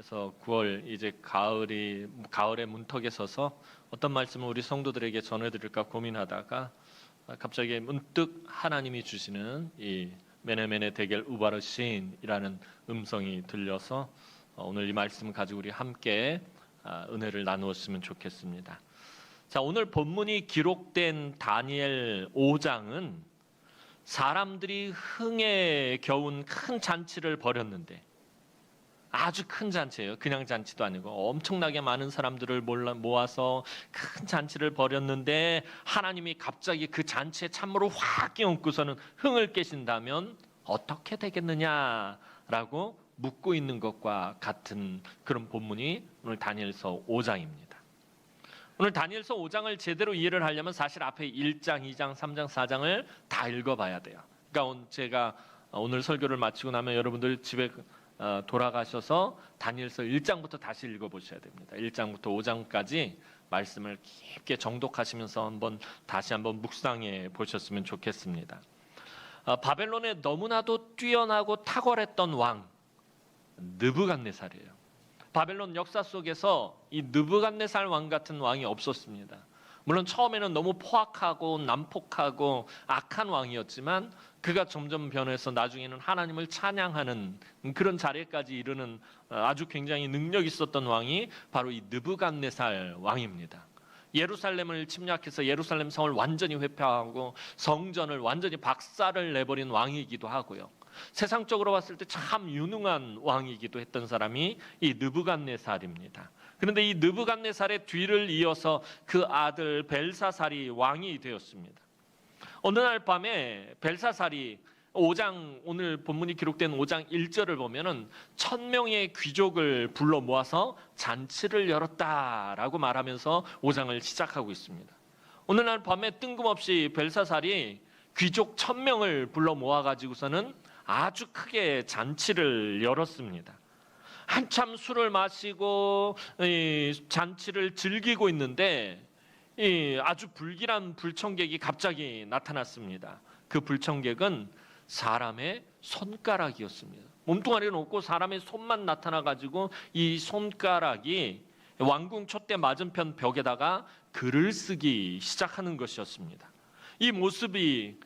그래서 9월 이제 가을의 문턱에 서서 어떤 말씀을 우리 성도들에게 전해드릴까 고민하다가 갑자기 문득 하나님이 주시는 이 메네메네 데겔 우바르신이라는 음성이 들려서 오늘 이 말씀 가지고 우리 함께 은혜를 나누었으면 좋겠습니다. 자, 오늘 본문이 기록된 다니엘 5장은 사람들이 흥에 겨운 큰 잔치를 벌였는데, 아주 큰 잔치예요. 그냥 잔치도 아니고 엄청나게 많은 사람들을 모아서 큰 잔치를 벌였는데 하나님이 갑자기 그 잔치에 찬물을 확 끼얹고서는 흥을 깨신다면 어떻게 되겠느냐라고 묻고 있는 것과 같은 그런 본문이 오늘 다니엘서 5장입니다. 오늘 다니엘서 5장을 제대로 이해를 하려면 사실 앞에 1장, 2장, 3장, 4장을 다 읽어봐야 돼요. 그러니까 제가 오늘 설교를 마치고 나면 여러분들 집에 돌아가셔서 다니엘서 1장부터 다시 읽어보셔야 됩니다. 1장부터 5장까지 말씀을 깊게 정독하시면서 다시 한번 묵상해 보셨으면 좋겠습니다. 바벨론에 너무나도 뛰어나고 탁월했던 왕 느부갓네살이에요. 바벨론 역사 속에서 이 느부갓네살 왕 같은 왕이 없었습니다. 물론 처음에는 너무 포악하고 난폭하고 악한 왕이었지만 그가 점점 변해서 나중에는 하나님을 찬양하는 그런 자리까지 이르는 아주 굉장히 능력 있었던 왕이 바로 이 느부갓네살 왕입니다. 예루살렘을 침략해서 예루살렘 성을 완전히 회파하고 성전을 완전히 박살을 내버린 왕이기도 하고요. 세상적으로 봤을 때 참 유능한 왕이기도 했던 사람이 이 느부갓네살입니다. 그런데 이 느부갓네살의 뒤를 이어서 그 아들 벨사살이 왕이 되었습니다. 어느 날 밤에 벨사살이 5장, 오늘 본문이 기록된 5장 1절을 보면은 1000명의 귀족을 불러 모아서 잔치를 열었다라고 말하면서 5장을 시작하고 있습니다. 어느 날 밤에 뜬금없이 벨사살이 귀족 1000명을 불러 모아가지고서는 아주 크게 잔치를 열었습니다. 한참 술을 마시고 잔치를 즐기고 있는데 아주 불길한 불청객이 갑자기 나타났습니다. 그 불청객은 사람의 손가락이었습니다. 몸뚱아리는 없고 사람의 손만 나타나가지고 이 손가락이 왕궁 촛대 맞은편 벽에다가 글을 쓰기 시작하는 것이었습니다. 이 모습이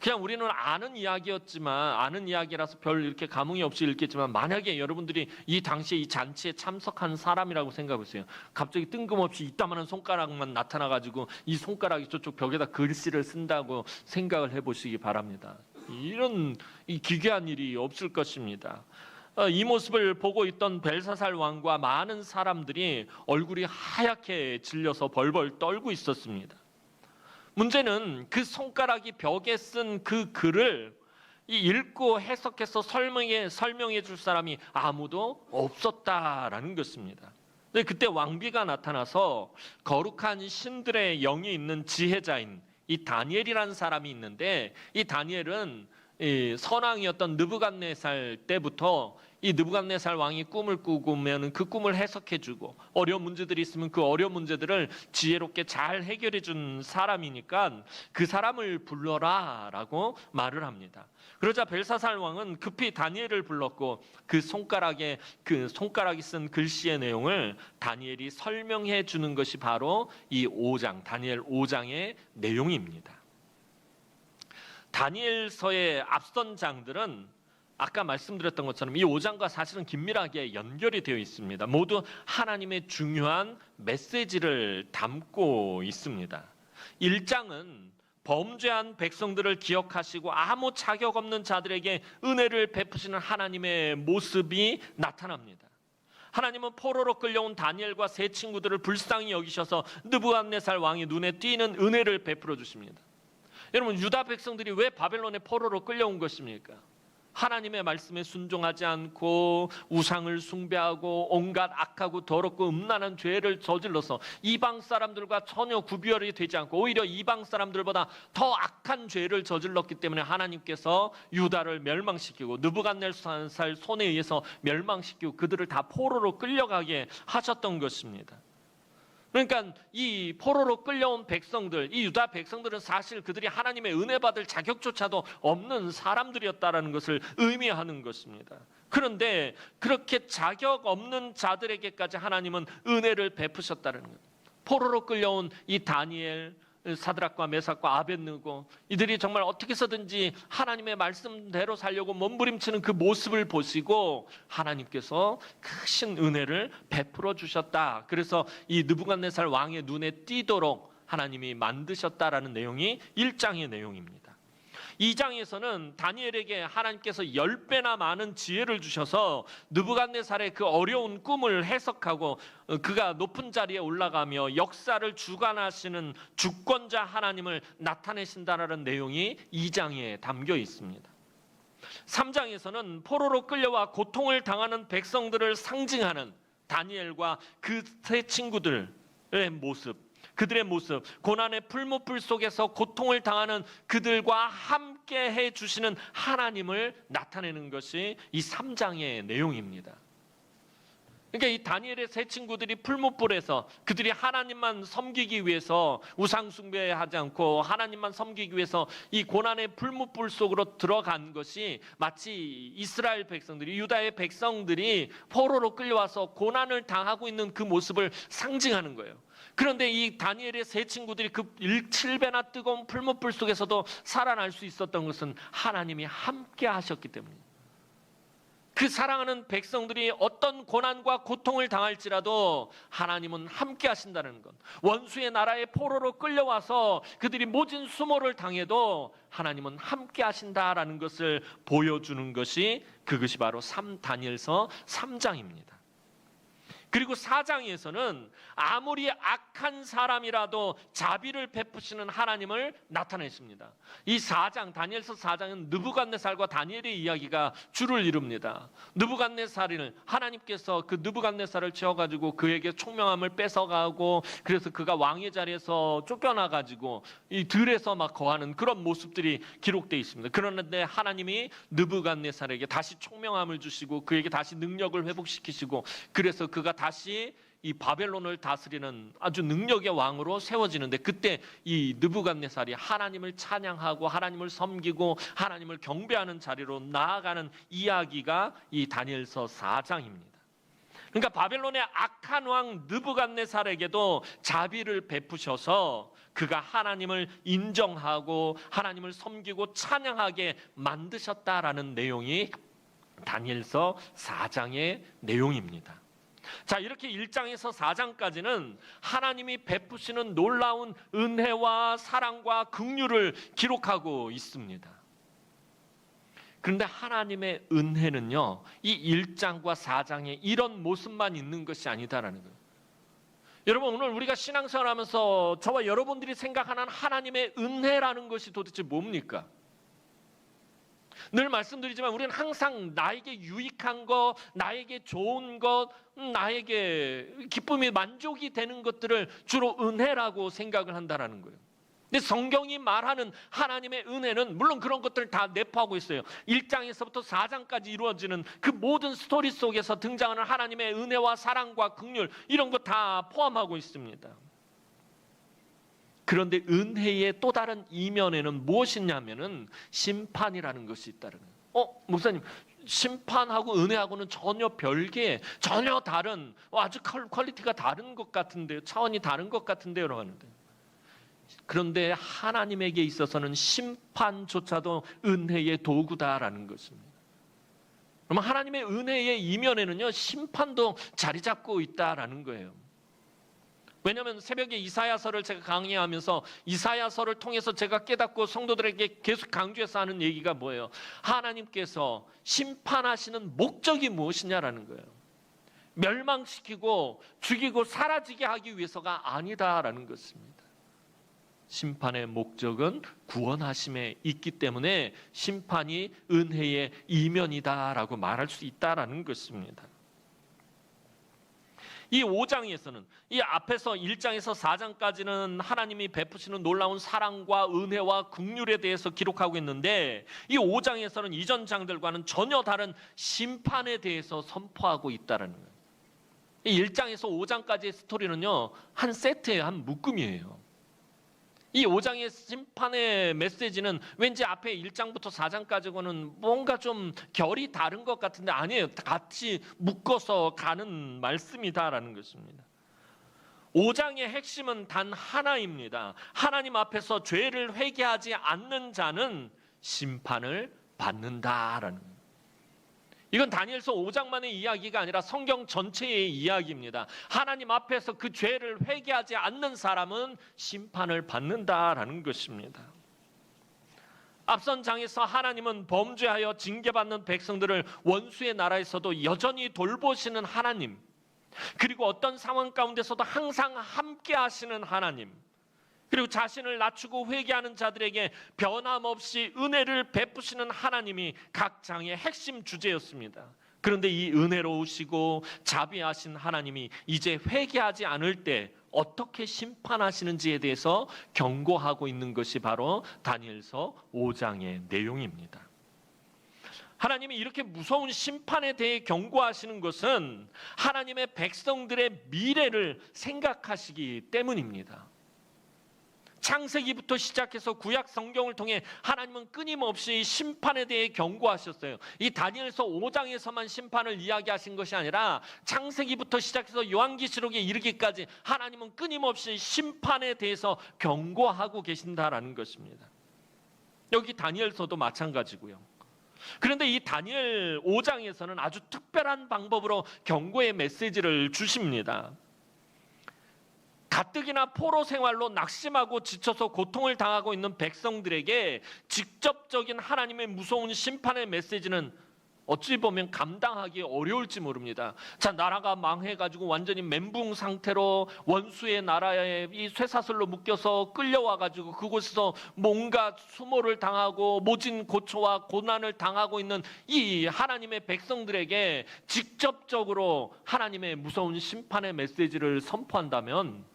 그냥 우리는 아는 이야기라서 별 이렇게 감흥이 없이 읽겠지만, 만약에 여러분들이 이 당시에 이 잔치에 참석한 사람이라고 생각해보세요. 갑자기 뜬금없이 이따만한 손가락만 나타나가지고 이 손가락이 저쪽 벽에다 글씨를 쓴다고 생각을 해보시기 바랍니다. 이런 기괴한 일이 없을 것입니다. 이 모습을 보고 있던 벨사살 왕과 많은 사람들이 얼굴이 하얗게 질려서 벌벌 떨고 있었습니다. 문제는 그 손가락이 벽에 쓴 그 글을 읽고 해석해서 설명해 줄 사람이 아무도 없었다라는 것입니다. 그때 왕비가 나타나서 거룩한 신들의 영이 있는 지혜자인 이 다니엘이라는 사람이 있는데, 이 다니엘은 선왕이었던 느부갓네살 때부터 이 느부갓네살 왕이 꿈을 꾸면 그 꿈을 해석해주고 어려운 문제들이 있으면 그 어려운 문제들을 지혜롭게 잘 해결해준 사람이니까 그 사람을 불러라 라고 말을 합니다. 그러자 벨사살 왕은 급히 다니엘을 불렀고 그 손가락이 쓴 글씨의 내용을 다니엘이 설명해 주는 것이 바로 이 5장, 다니엘 5장의 내용입니다. 다니엘서의 앞선 장들은 아까 말씀드렸던 것처럼 이 5장과 사실은 긴밀하게 연결이 되어 있습니다. 모두 하나님의 중요한 메시지를 담고 있습니다. 1장은 범죄한 백성들을 기억하시고 아무 자격 없는 자들에게 은혜를 베푸시는 하나님의 모습이 나타납니다. 하나님은 포로로 끌려온 다니엘과 세 친구들을 불쌍히 여기셔서 느부갓네살 왕의 눈에 띄는 은혜를 베풀어 주십니다. 여러분, 유다 백성들이 왜 바벨론의 포로로 끌려온 것입니까? 하나님의 말씀에 순종하지 않고 우상을 숭배하고 온갖 악하고 더럽고 음란한 죄를 저질러서 이방 사람들과 전혀 구별이 되지 않고 오히려 이방 사람들보다 더 악한 죄를 저질렀기 때문에 하나님께서 유다를 멸망시키고 느부갓네살 손에 의해서 멸망시키고 그들을 다 포로로 끌려가게 하셨던 것입니다. 그러니까 이 포로로 끌려온 백성들, 이 유다 백성들은 사실 그들이 하나님의 은혜 받을 자격조차도 없는 사람들이었다라는 것을 의미하는 것입니다. 그런데 그렇게 자격 없는 자들에게까지 하나님은 은혜를 베푸셨다는 거예요. 포로로 끌려온 이 다니엘, 사드락과 메삭과 아벳느고, 이들이 정말 어떻게 해서든지 하나님의 말씀대로 살려고 몸부림치는 그 모습을 보시고 하나님께서 크신 은혜를 베풀어 주셨다. 그래서 이 느부갓네살 왕의 눈에 띄도록 하나님이 만드셨다라는 내용이 1장의 내용입니다. 2장에서는 다니엘에게 하나님께서 10배나 많은 지혜를 주셔서 느부갓네살의 그 어려운 꿈을 해석하고 그가 높은 자리에 올라가며 역사를 주관하시는 주권자 하나님을 나타내신다라는 내용이 2장에 담겨 있습니다. 3장에서는 포로로 끌려와 고통을 당하는 백성들을 상징하는 다니엘과 그 세 친구들의 모습, 그들의 모습, 고난의 풀무불 속에서 고통을 당하는 그들과 함께 해주시는 하나님을 나타내는 것이 이 3장의 내용입니다. 그러니까 이 다니엘의 세 친구들이 풀무불에서 그들이 하나님만 섬기기 위해서 우상 숭배하지 않고 하나님만 섬기기 위해서 이 고난의 풀무불 속으로 들어간 것이 마치 이스라엘 백성들이, 유다의 백성들이 포로로 끌려와서 고난을 당하고 있는 그 모습을 상징하는 거예요. 그런데 이 다니엘의 세 친구들이 그 7배나 뜨거운 풀무불 속에서도 살아날 수 있었던 것은 하나님이 함께 하셨기 때문입니다. 그 사랑하는 백성들이 어떤 고난과 고통을 당할지라도 하나님은 함께 하신다는 것, 원수의 나라에 포로로 끌려와서 그들이 모진 수모를 당해도 하나님은 함께 하신다라는 것을 보여주는 것이, 그것이 바로 다니엘서 3장입니다. 그리고 4장에서는 아무리 악한 사람이라도 자비를 베푸시는 하나님을 나타내십니다. 이 4장, 다니엘서 4장은 느부갓네살과 다니엘의 이야기가 주를 이룹니다. 느부갓네살을 하나님께서 그 느부갓네살을 채워가지고 그에게 총명함을 뺏어가고, 그래서 그가 왕의 자리에서 쫓겨나가지고 이 들에서 막 거하는 그런 모습들이 기록되어 있습니다. 그런데 하나님이 느부갓네살에게 다시 총명함을 주시고 그에게 다시 능력을 회복시키시고, 그래서 그가 다시 이 바벨론을 다스리는 아주 능력의 왕으로 세워지는데, 그때 이 느부갓네살이 하나님을 찬양하고 하나님을 섬기고 하나님을 경배하는 자리로 나아가는 이야기가 이 다니엘서 4장입니다. 그러니까 바벨론의 악한 왕 느부갓네살에게도 자비를 베푸셔서 그가 하나님을 인정하고 하나님을 섬기고 찬양하게 만드셨다라는 내용이 다니엘서 4장의 내용입니다. 자, 이렇게 1장에서 4장까지는 하나님이 베푸시는 놀라운 은혜와 사랑과 긍휼을 기록하고 있습니다. 그런데 하나님의 은혜는요, 이 1장과 4장에 이런 모습만 있는 것이 아니다라는 거예요. 여러분, 오늘 우리가 신앙생활하면서 저와 여러분들이 생각하는 하나님의 은혜라는 것이 도대체 뭡니까? 늘 말씀드리지만 우리는 항상 나에게 유익한 것, 나에게 좋은 것, 나에게 기쁨이 만족이 되는 것들을 주로 은혜라고 생각을 한다는 거예요. 근데 성경이 말하는 하나님의 은혜는 물론 그런 것들을 다 내포하고 있어요. 1장에서부터 4장까지 이루어지는 그 모든 스토리 속에서 등장하는 하나님의 은혜와 사랑과 긍휼, 이런 거 다 포함하고 있습니다. 그런데 은혜의 또 다른 이면에는 무엇이냐면은 심판이라는 것이 있다는 거예요. 목사님, 심판하고 은혜하고는 전혀 별개, 전혀 다른, 아주 퀄리티가 다른 것 같은데요, 차원이 다른 것 같은데요라고 하는데, 그런데 하나님에게 있어서는 심판조차도 은혜의 도구다라는 것입니다. 그러면 하나님의 은혜의 이면에는요, 심판도 자리 잡고 있다라는 거예요. 왜냐하면 새벽에 이사야서를 제가 강의하면서 이사야서를 통해서 제가 깨닫고 성도들에게 계속 강조해서 하는 얘기가 뭐예요? 하나님께서 심판하시는 목적이 무엇이냐라는 거예요. 멸망시키고 죽이고 사라지게 하기 위해서가 아니다라는 것입니다. 심판의 목적은 구원하심에 있기 때문에 심판이 은혜의 이면이다라고 말할 수 있다라는 것입니다. 이 5장에서는, 이 앞에서 1장에서 4장까지는 하나님이 베푸시는 놀라운 사랑과 은혜와 긍휼에 대해서 기록하고 있는데, 이 5장에서는 이전 장들과는 전혀 다른 심판에 대해서 선포하고 있다는 거예요. 이 1장에서 5장까지의 스토리는요, 한 세트의 한 묶음이에요. 이 5장의 심판의 메시지는 왠지 앞에 1장부터 4장까지고는 뭔가 좀 결이 다른 것 같은데 아니에요. 같이 묶어서 가는 말씀이다라는 것입니다. 5장의 핵심은 단 하나입니다. 하나님 앞에서 죄를 회개하지 않는 자는 심판을 받는다라는 거예요. 이건 다니엘서 5장만의 이야기가 아니라 성경 전체의 이야기입니다. 하나님 앞에서 그 죄를 회개하지 않는 사람은 심판을 받는다라는 것입니다. 앞선 장에서 하나님은 범죄하여 징계받는 백성들을 원수의 나라에서도 여전히 돌보시는 하나님, 그리고 어떤 상황 가운데서도 항상 함께 하시는 하나님, 그리고 자신을 낮추고 회개하는 자들에게 변함없이 은혜를 베푸시는 하나님이 각 장의 핵심 주제였습니다. 그런데 이 은혜로우시고 자비하신 하나님이 이제 회개하지 않을 때 어떻게 심판하시는지에 대해서 경고하고 있는 것이 바로 다니엘서 5장의 내용입니다. 하나님이 이렇게 무서운 심판에 대해 경고하시는 것은 하나님의 백성들의 미래를 생각하시기 때문입니다. 창세기부터 시작해서 구약 성경을 통해 하나님은 끊임없이 심판에 대해 경고하셨어요. 이 다니엘서 5장에서만 심판을 이야기하신 것이 아니라 창세기부터 시작해서 요한계시록에 이르기까지 하나님은 끊임없이 심판에 대해서 경고하고 계신다라는 것입니다. 여기 다니엘서도 마찬가지고요. 그런데 이 다니엘 5장에서는 아주 특별한 방법으로 경고의 메시지를 주십니다. 가뜩이나 포로 생활로 낙심하고 지쳐서 고통을 당하고 있는 백성들에게 직접적인 하나님의 무서운 심판의 메시지는 어찌 보면 감당하기 어려울지 모릅니다. 자, 나라가 망해가지고 완전히 멘붕 상태로 원수의 나라에 이 쇠사슬로 묶여서 끌려와가지고 그곳에서 뭔가 수모를 당하고 모진 고초와 고난을 당하고 있는 이 하나님의 백성들에게 직접적으로 하나님의 무서운 심판의 메시지를 선포한다면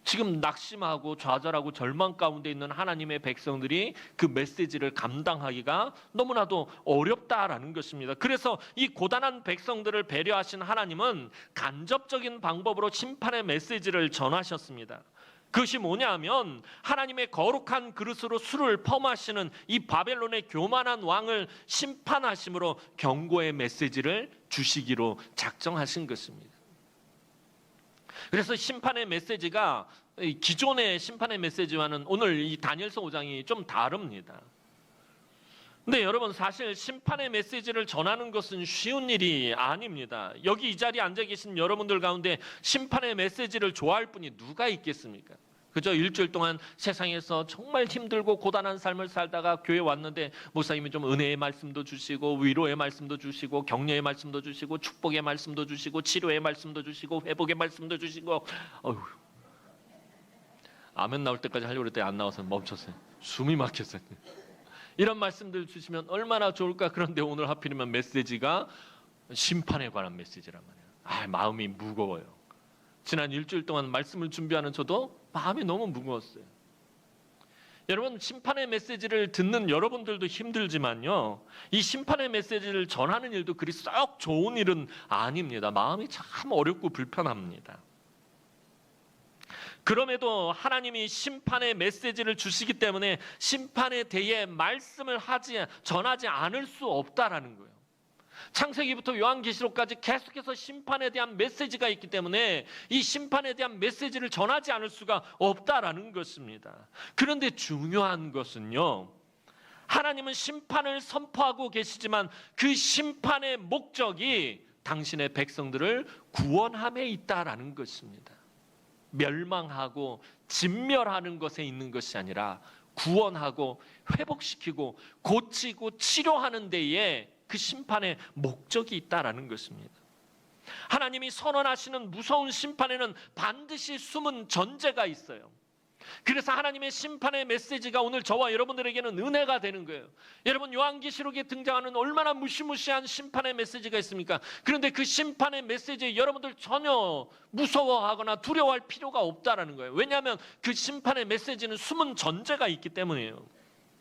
지금 낙심하고 좌절하고 절망 가운데 있는 하나님의 백성들이 그 메시지를 감당하기가 너무나도 어렵다라는 것입니다. 그래서 이 고단한 백성들을 배려하신 하나님은 간접적인 방법으로 심판의 메시지를 전하셨습니다. 그것이 뭐냐면 하나님의 거룩한 그릇으로 술을 퍼마시는 이 바벨론의 교만한 왕을 심판하심으로 경고의 메시지를 주시기로 작정하신 것입니다. 그래서 심판의 메시지가 기존의 심판의 메시지와는 오늘 이 다니엘서 5장이 좀 다릅니다. 근데 여러분, 사실 심판의 메시지를 전하는 것은 쉬운 일이 아닙니다. 여기 이 자리에 앉아 계신 여러분들 가운데 심판의 메시지를 좋아할 분이 누가 있겠습니까? 그저 일주일 동안 세상에서 정말 힘들고 고단한 삶을 살다가 교회 왔는데 목사님이 좀 은혜의 말씀도 주시고 위로의 말씀도 주시고 격려의 말씀도 주시고 축복의 말씀도 주시고 치료의 말씀도 주시고 회복의 말씀도 주시고 아멘 나올 때까지 하려고 했더니 안 나와서 멈췄어요. 숨이 막혔어요. 이런 말씀들 주시면 얼마나 좋을까. 그런데 오늘 하필이면 메시지가 심판에 관한 메시지란 말이에요. 마음이 무거워요. 지난 일주일 동안 말씀을 준비하는 저도 마음이 너무 무거웠어요. 여러분, 심판의 메시지를 듣는 여러분들도 힘들지만요, 이 심판의 메시지를 전하는 일도 그리 썩 좋은 일은 아닙니다. 마음이 참 어렵고 불편합니다. 그럼에도 하나님이 심판의 메시지를 주시기 때문에 심판에 대해 말씀을 전하지 않을 수 없다라는 거예요. 창세기부터 요한계시록까지 계속해서 심판에 대한 메시지가 있기 때문에 이 심판에 대한 메시지를 전하지 않을 수가 없다라는 것입니다. 그런데 중요한 것은요, 하나님은 심판을 선포하고 계시지만 그 심판의 목적이 당신의 백성들을 구원함에 있다라는 것입니다. 멸망하고 진멸하는 것에 있는 것이 아니라 구원하고 회복시키고 고치고 치료하는 데에 그 심판의 목적이 있다라는 것입니다. 하나님이 선언하시는 무서운 심판에는 반드시 숨은 전제가 있어요. 그래서 하나님의 심판의 메시지가 오늘 저와 여러분들에게는 은혜가 되는 거예요. 여러분, 요한계시록에 등장하는 얼마나 무시무시한 심판의 메시지가 있습니까? 그런데 그 심판의 메시지에 여러분들 전혀 무서워하거나 두려워할 필요가 없다라는 거예요. 왜냐하면 그 심판의 메시지는 숨은 전제가 있기 때문이에요.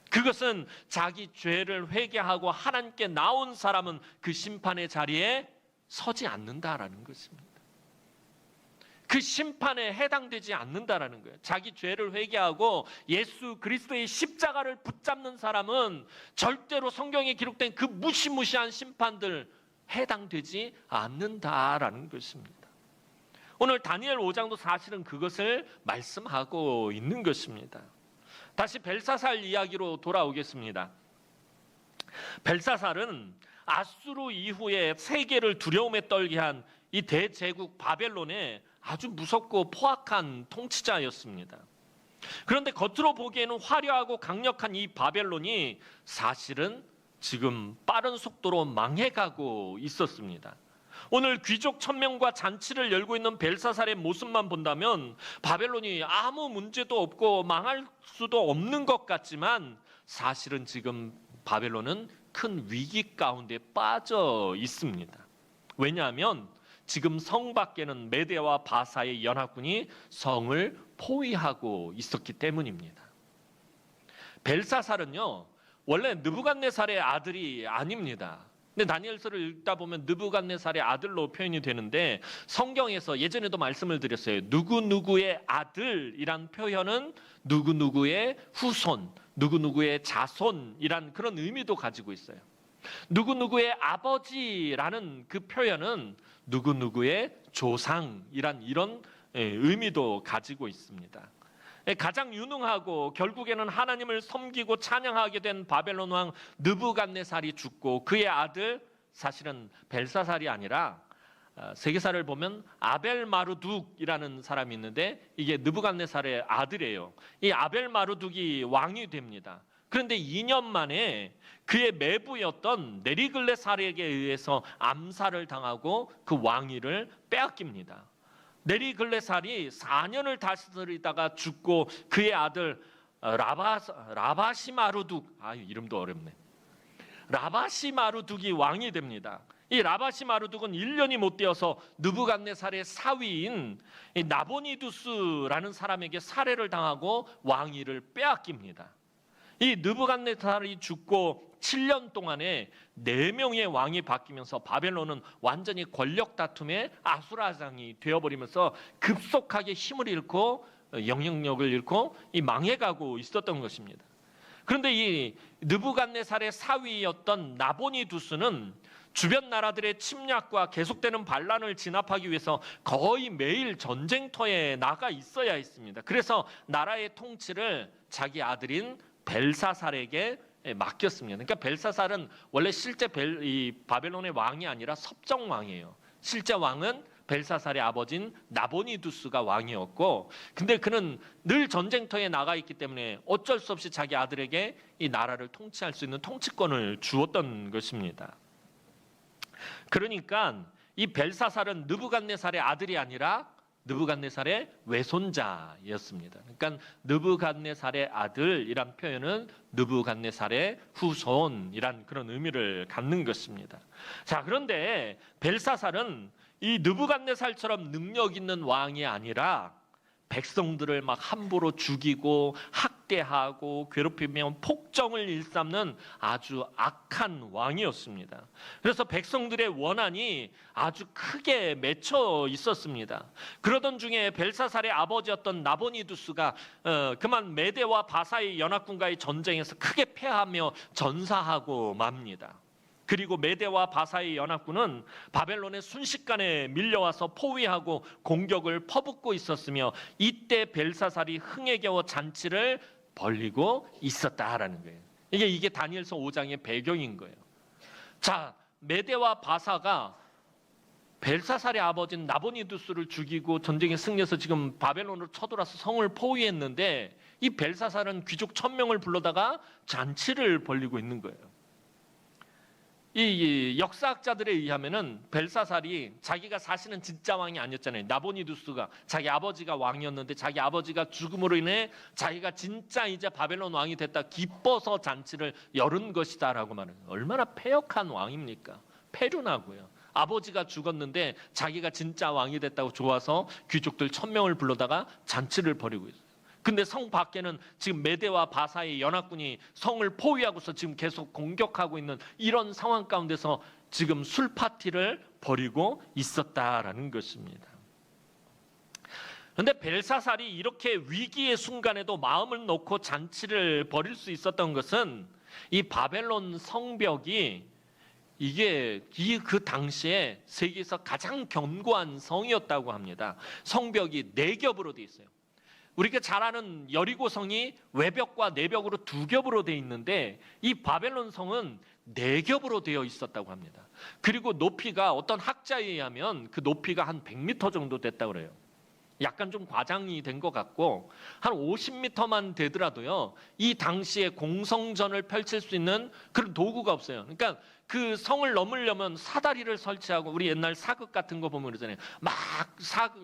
그것은 자기 죄를 회개하고 하나님께 나온 사람은 그 심판의 자리에 서지 않는다라는 것입니다. 그 심판에 해당되지 않는다라는 거예요. 자기 죄를 회개하고 예수 그리스도의 십자가를 붙잡는 사람은 절대로 성경에 기록된 그 무시무시한 심판들 해당되지 않는다라는 것입니다. 오늘 다니엘 5장도 사실은 그것을 말씀하고 있는 것입니다. 다시 벨사살 이야기로 돌아오겠습니다. 벨사살은 아수르 이후에 세계를 두려움에 떨게 한 이 대제국 바벨론의 아주 무섭고 포악한 통치자였습니다. 그런데 겉으로 보기에는 화려하고 강력한 이 바벨론이 사실은 지금 빠른 속도로 망해가고 있었습니다. 오늘 귀족 1000명과 잔치를 열고 있는 벨사살의 모습만 본다면 바벨론이 아무 문제도 없고 망할 수도 없는 것 같지만 사실은 지금 바벨론은 큰 위기 가운데 빠져 있습니다. 왜냐하면 지금 성 밖에는 메대와 바사의 연합군이 성을 포위하고 있었기 때문입니다. 벨사살은요, 원래 느부갓네살의 아들이 아닙니다. 근데 다니엘서를 읽다 보면 느부갓네살의 아들로 표현이 되는데 성경에서 예전에도 말씀을 드렸어요. 누구누구의 아들이란 표현은 누구누구의 후손, 누구누구의 자손이란 그런 의미도 가지고 있어요. 누구누구의 아버지라는 그 표현은 누구누구의 조상이란 이런 의미도 가지고 있습니다. 가장 유능하고 결국에는 하나님을 섬기고 찬양하게 된 바벨론 왕 느부갓네살이 죽고 그의 아들 사실은 벨사살이 아니라 세계사를 보면 아벨마르둑이라는 사람이 있는데 이게 느부갓네살의 아들이에요. 이 아벨마르둑이 왕이 됩니다. 그런데 2년 만에 그의 매부였던 네리글레살에게 의해서 암살을 당하고 그 왕위를 빼앗깁니다. 네리글레살이 4년을 다스리다가 죽고 그의 아들 라바시마르둑, 이름도 어렵네. 라바시마르둑이 왕이 됩니다. 이 라바시마르둑은 1년이 못 되어서 느부갓네살의 사위인 나보니두스라는 사람에게 살해를 당하고 왕위를 빼앗깁니다. 이 느부갓네살이 죽고 7년 동안에 4명의 왕이 바뀌면서 바벨론은 완전히 권력 다툼의 아수라장이 되어버리면서 급속하게 힘을 잃고 영향력을 잃고 망해가고 있었던 것입니다. 그런데 이 느부갓네살의 사위였던 나보니두스는 주변 나라들의 침략과 계속되는 반란을 진압하기 위해서 거의 매일 전쟁터에 나가 있어야 했습니다. 그래서 나라의 통치를 자기 아들인 벨사살에게 맡겼습니다. 그러니까 벨사살은 원래 실제 이 바벨론의 왕이 아니라 섭정 왕이에요. 실제 왕은 벨사살의 아버지인 나보니두스가 왕이었고, 근데 그는 늘 전쟁터에 나가 있기 때문에 어쩔 수 없이 자기 아들에게 이 나라를 통치할 수 있는 통치권을 주었던 것입니다. 그러니까 이 벨사살은 느부갓네살의 아들이 아니라 느부갓네살의 외손자였습니다. 그러니까 느부갓네살의 아들이란 표현은 느부갓네살의 후손이란 그런 의미를 갖는 것입니다. 자, 그런데 벨사살은 이 느부갓네살처럼 능력 있는 왕이 아니라 백성들을 막 함부로 죽이고 학대하고 괴롭히며 폭정을 일삼는 아주 악한 왕이었습니다. 그래서 백성들의 원한이 아주 크게 맺혀 있었습니다. 그러던 중에 벨사살의 아버지였던 나보니두스가 그만 메대와 바사의 연합군과의 전쟁에서 크게 패하며 전사하고 맙니다. 그리고 메대와 바사의 연합군은 바벨론의 순식간에 밀려와서 포위하고 공격을 퍼붓고 있었으며 이때 벨사살이 흥에 겨워 잔치를 벌이고 있었다라는 거예요. 이게 다니엘서 5장의 배경인 거예요. 자, 메대와 바사가 벨사살의 아버지인 나보니두스를 죽이고 전쟁에 승리해서 지금 바벨론으로 쳐들어와서 성을 포위했는데 이 벨사살은 귀족 1000명을 불러다가 잔치를 벌이고 있는 거예요. 이 역사학자들에 의하면은 벨사살이 자기가 사실은 진짜 왕이 아니었잖아요. 나보니두스가 자기 아버지가 왕이었는데 자기 아버지가 죽음으로 인해 자기가 진짜 이제 바벨론 왕이 됐다 기뻐서 잔치를 열은 것이다라고 말해요. 얼마나 패역한 왕입니까? 패륜하고요. 아버지가 죽었는데 자기가 진짜 왕이 됐다고 좋아서 귀족들 1000명을 불러다가 잔치를 벌이고 있어요. 근데 성 밖에는 지금 메대와 바사의 연합군이 성을 포위하고서 지금 계속 공격하고 있는 이런 상황 가운데서 지금 술 파티를 벌이고 있었다라는 것입니다. 근데 벨사살이 이렇게 위기의 순간에도 마음을 놓고 잔치를 벌일 수 있었던 것은 이 바벨론 성벽이 이게 그 당시에 세계에서 가장 견고한 성이었다고 합니다. 성벽이 4겹으로 되어 있어요. 우리가 잘 아는 여리고성이 외벽과 내벽으로 2겹으로 되어 있는데 이 바벨론 성은 4겹으로 되어 있었다고 합니다. 그리고 높이가 어떤 학자에 의하면 그 높이가 한 100m 정도 됐다고 그래요. 약간 좀 과장이 된 것 같고 한 50m만 되더라도요, 이 당시에 공성전을 펼칠 수 있는 그런 도구가 없어요. 그러니까 그 성을 넘으려면 사다리를 설치하고, 우리 옛날 사극 같은 거 보면 그러잖아요. 막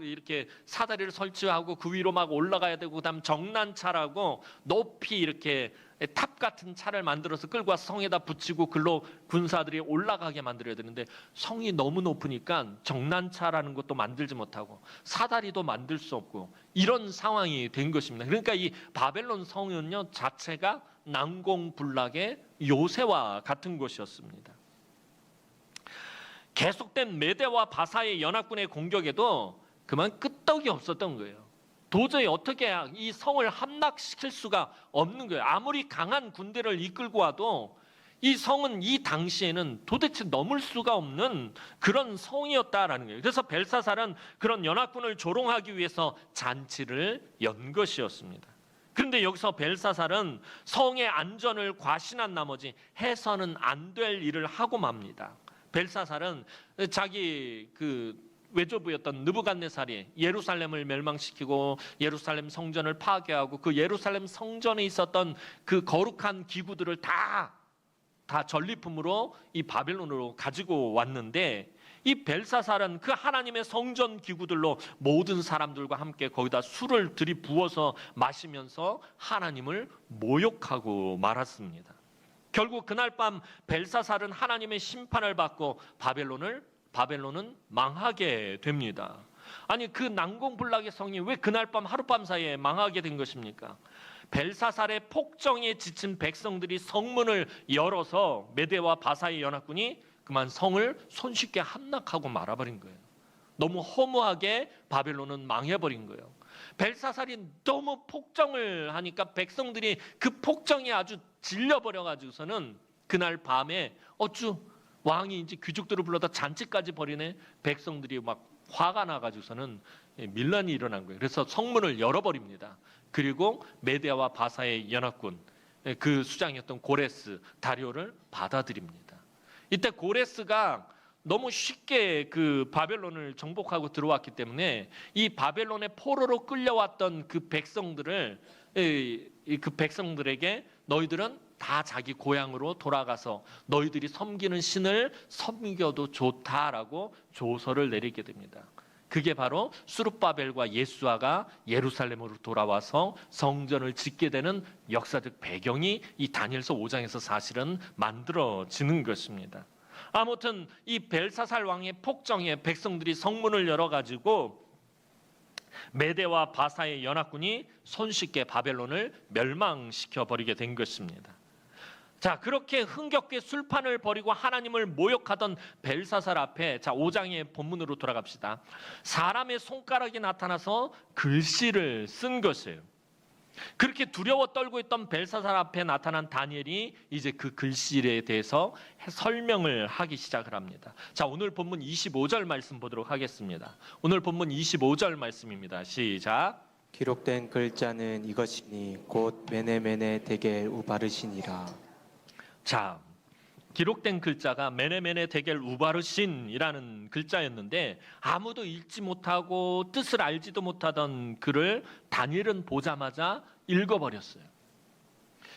이렇게 사다리를 설치하고 그 위로 막 올라가야 되고, 그다음 정난차라고 높이 이렇게 탑 같은 차를 만들어서 끌고 와서 성에다 붙이고 글로 군사들이 올라가게 만들어야 되는데, 성이 너무 높으니까 정난차라는 것도 만들지 못하고 사다리도 만들 수 없고 이런 상황이 된 것입니다. 그러니까 이 바벨론 성은요 자체가 난공불락의 요새와 같은 것이었습니다. 계속된 메대와 바사의 연합군의 공격에도 그만 끄떡이 없었던 거예요. 도저히 어떻게 이 성을 함락시킬 수가 없는 거예요. 아무리 강한 군대를 이끌고 와도 이 성은 이 당시에는 도대체 넘을 수가 없는 그런 성이었다라는 거예요. 그래서 벨사살은 그런 연합군을 조롱하기 위해서 잔치를 연 것이었습니다. 그런데 여기서 벨사살은 성의 안전을 과신한 나머지 해서는 안 될 일을 하고 맙니다. 벨사살은 자기 그 외조부였던 느부갓네살이 예루살렘을 멸망시키고 예루살렘 성전을 파괴하고 그 예루살렘 성전에 있었던 그 거룩한 기구들을 다 전리품으로 이 바벨론으로 가지고 왔는데, 이 벨사살은 그 하나님의 성전 기구들로 모든 사람들과 함께 거기다 술을 들이부어서 마시면서 하나님을 모욕하고 말았습니다. 결국 그날 밤 벨사살은 하나님의 심판을 받고 바벨론은 망하게 됩니다. 아니, 그 난공불락의 성이 왜 그날 밤 하룻밤 사이에 망하게 된 것입니까? 벨사살의 폭정에 지친 백성들이 성문을 열어서 메대와 바사의 연합군이 그만 성을 손쉽게 함락하고 말아버린 거예요. 너무 허무하게 바벨론은 망해버린 거예요. 벨사살이 너무 폭정을 하니까 백성들이 그 폭정에 아주 질려버려가지고서는 그날 밤에 어쭈 왕이 이제 귀족들을 불러다 잔치까지 벌이네. 백성들이 막 화가 나가지고서는 밀란이 일어난 거예요. 그래서 성문을 열어버립니다. 그리고 메대와 바사의 연합군, 그 수장이었던 고레스, 다리오를 받아들입니다. 이때 고레스가 너무 쉽게 그 바벨론을 정복하고 들어왔기 때문에 이 바벨론의 포로로 끌려왔던 그 백성들에게 너희들은 다 자기 고향으로 돌아가서 너희들이 섬기는 신을 섬겨도 좋다라고 조서를 내리게 됩니다. 그게 바로 수룹바벨과 예수아가 예루살렘으로 돌아와서 성전을 짓게 되는 역사적 배경이 이 다니엘서 5장에서 사실은 만들어지는 것입니다. 아무튼 이 벨사살 왕의 폭정에 백성들이 성문을 열어가지고 메대와 바사의 연합군이 손쉽게 바벨론을 멸망시켜 버리게 된 것입니다. 자, 그렇게 흥겹게 술판을 벌이고 하나님을 모욕하던 벨사살 앞에, 자 5장의 본문으로 돌아갑시다. 사람의 손가락이 나타나서 글씨를 쓴 것이에요. 그렇게 두려워 떨고 있던 벨사살 앞에 나타난 다니엘이 이제 그 글씨에 대해서 설명을 하기 시작을 합니다. 자, 오늘 본문 25절 말씀 보도록 하겠습니다. 오늘 본문 25절 말씀입니다. 시작. 기록된 글자는 이것이니 곧 메네메네 데겔 우바르시니라. 자, 기록된 글자가 메네메네 데겔 우바르신이라는 글자였는데 아무도 읽지 못하고 뜻을 알지도 못하던 글을 다니엘은 보자마자 읽어버렸어요.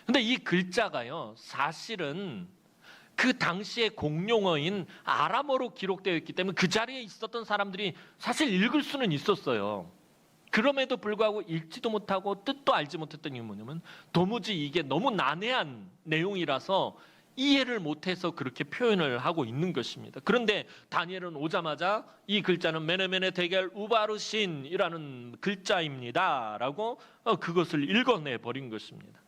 근데 이 글자가요, 사실은 그 당시의 공용어인 아람어로 기록되어 있기 때문에 그 자리에 있었던 사람들이 사실 읽을 수는 있었어요. 그럼에도 불구하고 읽지도 못하고 뜻도 알지 못했던 이유는 뭐냐면 도무지 이게 너무 난해한 내용이라서 이해를 못해서 그렇게 표현을 하고 있는 것입니다. 그런데 다니엘은 오자마자 이 글자는 메네메네 데겔 우바르신이라는 글자입니다 라고 그것을 읽어내 버린 것입니다.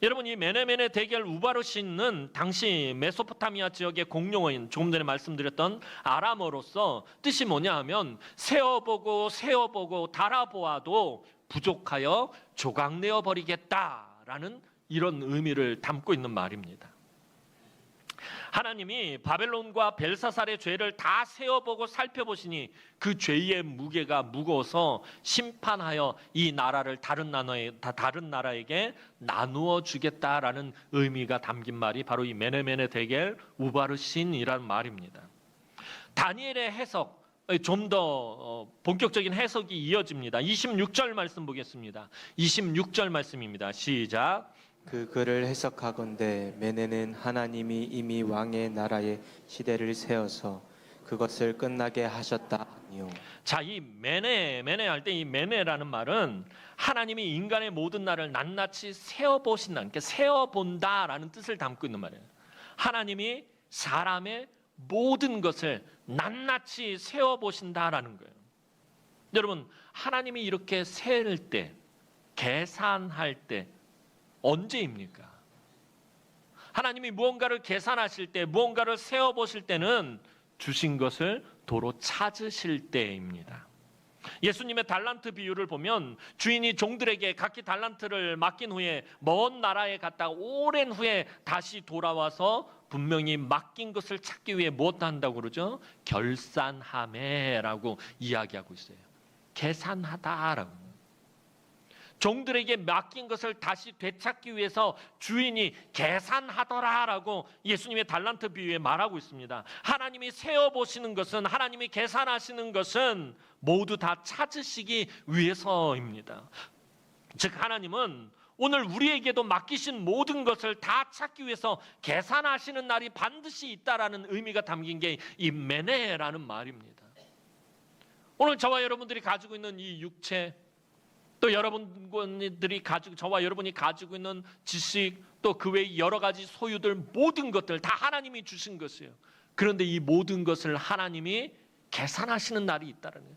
여러분, 이 메네메네 대겔 우바르신은 당시 메소포타미아 지역의 공용어인, 조금 전에 말씀드렸던 아람어로서 뜻이 뭐냐 하면 세어보고 달아보아도 부족하여 조각내어 버리겠다라는 이런 의미를 담고 있는 말입니다. 하나님이 바벨론과 벨사살의 죄를 다 세어보고 살펴보시니 그 죄의 무게가 무거워서 심판하여 이 나라를 다른 나라에게 나누어 주겠다라는 의미가 담긴 말이 바로 이 메네메네 데겔 우바르신이라는 말입니다. 다니엘의 해석, 좀 더 본격적인 해석이 이어집니다. 26절 말씀 보겠습니다. 26절 말씀입니다. 시작. 그 글을 해석하건대 메네는 하나님이 이미 왕의 나라의 시대를 세워서 그것을 끝나게 하셨다 하니요. 자, 이 메네 할 때 이 메네라는 말은 하나님이 인간의 모든 날을 낱낱이 세어 보신다, 그러니까 세어 본다라는 뜻을 담고 있는 말이에요. 하나님이 사람의 모든 것을 낱낱이 세어 보신다라는 거예요. 여러분, 하나님이 이렇게 셀 때, 계산할 때 언제입니까? 하나님이 무언가를 계산하실 때, 무언가를 세어 보실 때는 주신 것을 도로 찾으실 때입니다. 예수님의 달란트 비유를 보면 주인이 종들에게 각기 달란트를 맡긴 후에 먼 나라에 갔다가 오랜 후에 다시 돌아와서 분명히 맡긴 것을 찾기 위해 무엇 한다고 그러죠? 결산하매라고 이야기하고 있어요. 계산하다라고. 종들에게 맡긴 것을 다시 되찾기 위해서 주인이 계산하더라라고 예수님의 달란트 비유에 말하고 있습니다. 하나님이 세어보시는 것은, 하나님이 계산하시는 것은 모두 다 찾으시기 위해서입니다. 즉 하나님은 오늘 우리에게도 맡기신 모든 것을 다 찾기 위해서 계산하시는 날이 반드시 있다라는 의미가 담긴 게 이 메네라는 말입니다. 오늘 저와 여러분들이 가지고 있는 이 육체, 또 여러분들이 저와 여러분이 가지고 있는 지식, 또 그 외의 여러 가지 소유들, 모든 것들 다 하나님이 주신 것이에요. 그런데 이 모든 것을 하나님이 계산하시는 날이 있다는 거예요.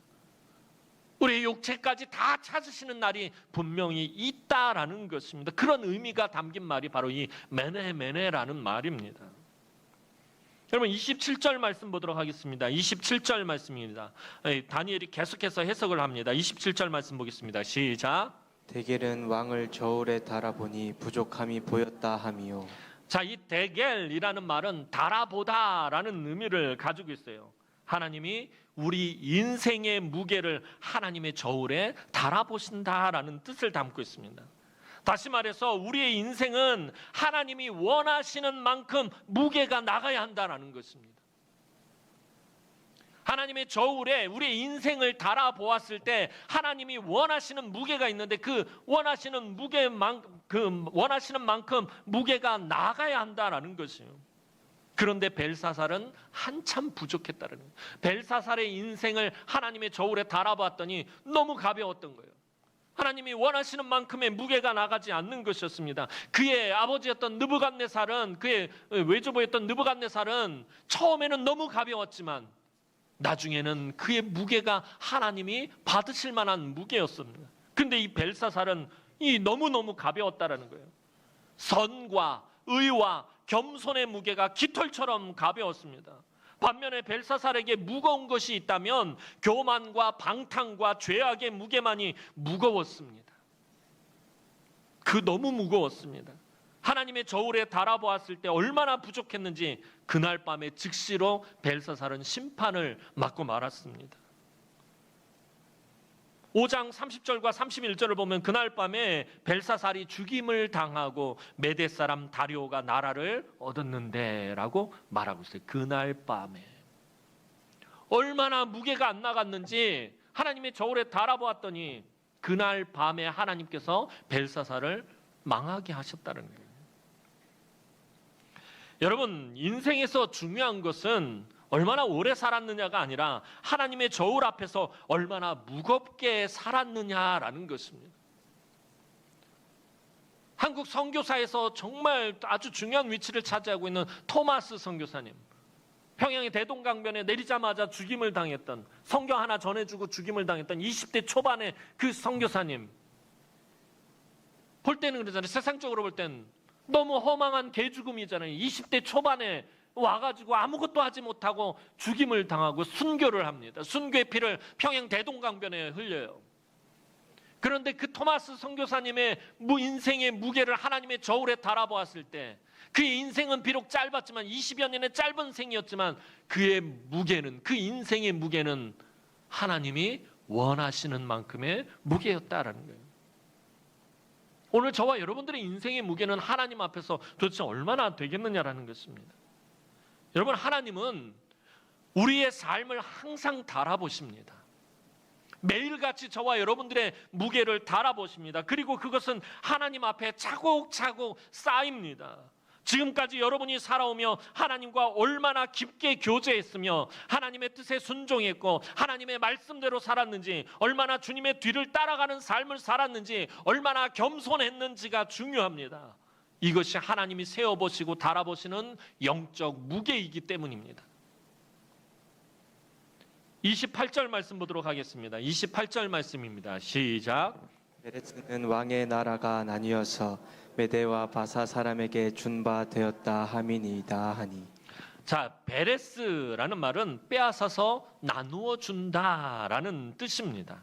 우리의 육체까지 다 찾으시는 날이 분명히 있다라는 것입니다. 그런 의미가 담긴 말이 바로 이 메네라는 말입니다. 여러분 27절 말씀 보도록 하겠습니다. 27절 말씀입니다. 다니엘이 계속해서 해석을 합니다. 27절 말씀 보겠습니다. 시작. 데겔은 왕을 저울에 달아보니 부족함이 보였다 하미요. 자, 이 데겔이라는 말은 달아보다라는 의미를 가지고 있어요. 하나님이 우리 인생의 무게를 하나님의 저울에 달아보신다라는 뜻을 담고 있습니다. 다시 말해서 우리의 인생은 하나님이 원하시는 만큼 무게가 나가야 한다는 것입니다. 하나님의 저울에 우리의 인생을 달아보았을 때 하나님이 원하시는 무게가 있는데 그 원하시는 만큼 무게가 나가야 한다는 것이에요. 그런데 벨사살은 한참 부족했다는 거예요. 벨사살의 인생을 하나님의 저울에 달아봤더니 너무 가벼웠던 거예요. 하나님이 원하시는 만큼의 무게가 나가지 않는 것이었습니다. 그의 아버지였던 느부갓네살은, 그의 외조부였던 느부갓네살은 처음에는 너무 가벼웠지만 나중에는 그의 무게가 하나님이 받으실 만한 무게였습니다. 근데 이 벨사살은 이 너무너무 가벼웠다라는 거예요. 선과 의와 겸손의 무게가 깃털처럼 가벼웠습니다. 반면에 벨사살에게 무거운 것이 있다면 교만과 방탕과 죄악의 무게만이 무거웠습니다. 너무 무거웠습니다. 하나님의 저울에 달아보았을 때 얼마나 부족했는지 그날 밤에 즉시로 벨사살은 심판을 맞고 말았습니다. 5장 30절과 31절을 보면 그날 밤에 벨사살이 죽임을 당하고 메대 사람 다리오가 나라를 얻었는데 라고 말하고 있어요. 그날 밤에 얼마나 무게가 안 나갔는지 하나님의 저울에 달아보았더니 그날 밤에 하나님께서 벨사살을 망하게 하셨다는 거예요. 여러분, 인생에서 중요한 것은 얼마나 오래 살았느냐가 아니라 하나님의 저울 앞에서 얼마나 무겁게 살았느냐라는 것입니다. 한국 선교사에서 정말 아주 중요한 위치를 차지하고 있는 토마스 선교사님, 평양의 대동강변에 내리자마자 죽임을 당했던, 성경 하나 전해주고 죽임을 당했던 20대 초반의 그 선교사님, 볼 때는 그러잖아요. 세상적으로 볼 때는 너무 허망한 개죽음이잖아요. 20대 초반에 와가지고 아무것도 하지 못하고 죽임을 당하고 순교를 합니다. 순교의 피를 평양 대동강변에 흘려요. 그런데 그 토마스 선교사님의 인생의 무게를 하나님의 저울에 달아보았을 때 그의 인생은 비록 짧았지만 20여 년의 짧은 생이었지만 그의 무게는, 그 인생의 무게는 하나님이 원하시는 만큼의 무게였다라는 거예요. 오늘 저와 여러분들의 인생의 무게는 하나님 앞에서 도대체 얼마나 되겠느냐라는 것입니다. 여러분, 하나님은 우리의 삶을 항상 달아보십니다. 매일같이 저와 여러분들의 무게를 달아보십니다. 그리고 그것은 하나님 앞에 차곡차곡 쌓입니다. 지금까지 여러분이 살아오며 하나님과 얼마나 깊게 교제했으며 하나님의 뜻에 순종했고 하나님의 말씀대로 살았는지, 얼마나 주님의 뒤를 따라가는 삶을 살았는지, 얼마나 겸손했는지가 중요합니다. 이것이 하나님이 세어보시고 달아보시는 영적 무게이기 때문입니다. 28절 말씀 보도록 하겠습니다. 28절 말씀입니다. 시작. 베레스는 왕의 나라가 나뉘어서 메대와 바사 사람에게 준 바 되었다 함이니이다 하니. 자, 베레스라는 말은 빼앗아서 나누어 준다라는 뜻입니다.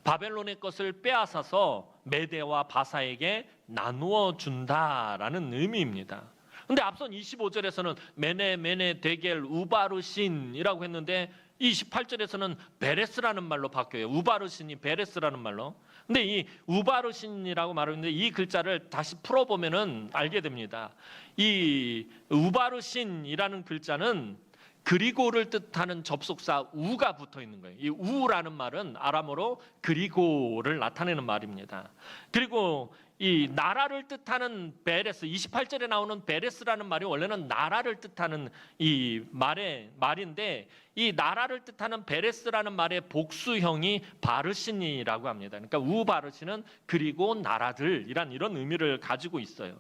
바벨론의 것을 빼앗아서 메대와 바사에게 나누어 준다라는 의미입니다. 근데 앞선 25절에서는 메네 데겔 우바르신이라고 했는데 28절에서는 베레스라는 말로 바뀌어요. 우바르신이 베레스라는 말로. 근데 이 우바르신이라고 말하는데 이 글자를 다시 풀어보면은 알게 됩니다. 이 우바르신이라는 글자는 그리고를 뜻하는 접속사 우가 붙어 있는 거예요. 이 우라는 말은 아람어로 그리고를 나타내는 말입니다. 그리고 이 나라를 뜻하는 베레스, 28절에 나오는 베레스라는 말이 원래는 나라를 뜻하는 이 말인데 이 나라를 뜻하는 베레스라는 말의 복수형이 바르신이라고 합니다. 그러니까 우바르신은 그리고 나라들이란 이런 의미를 가지고 있어요.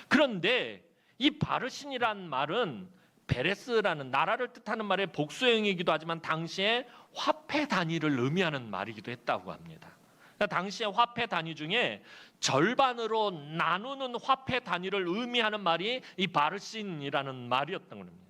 그런데 이 바르신이란 말은 베레스라는 나라를 뜻하는 말의 복수형이기도 하지만 당시에 화폐 단위를 의미하는 말이기도 했다고 합니다. 그러니까 당시의 화폐 단위 중에 절반으로 나누는 화폐 단위를 의미하는 말이 이 바르신이라는 말이었던 겁니다.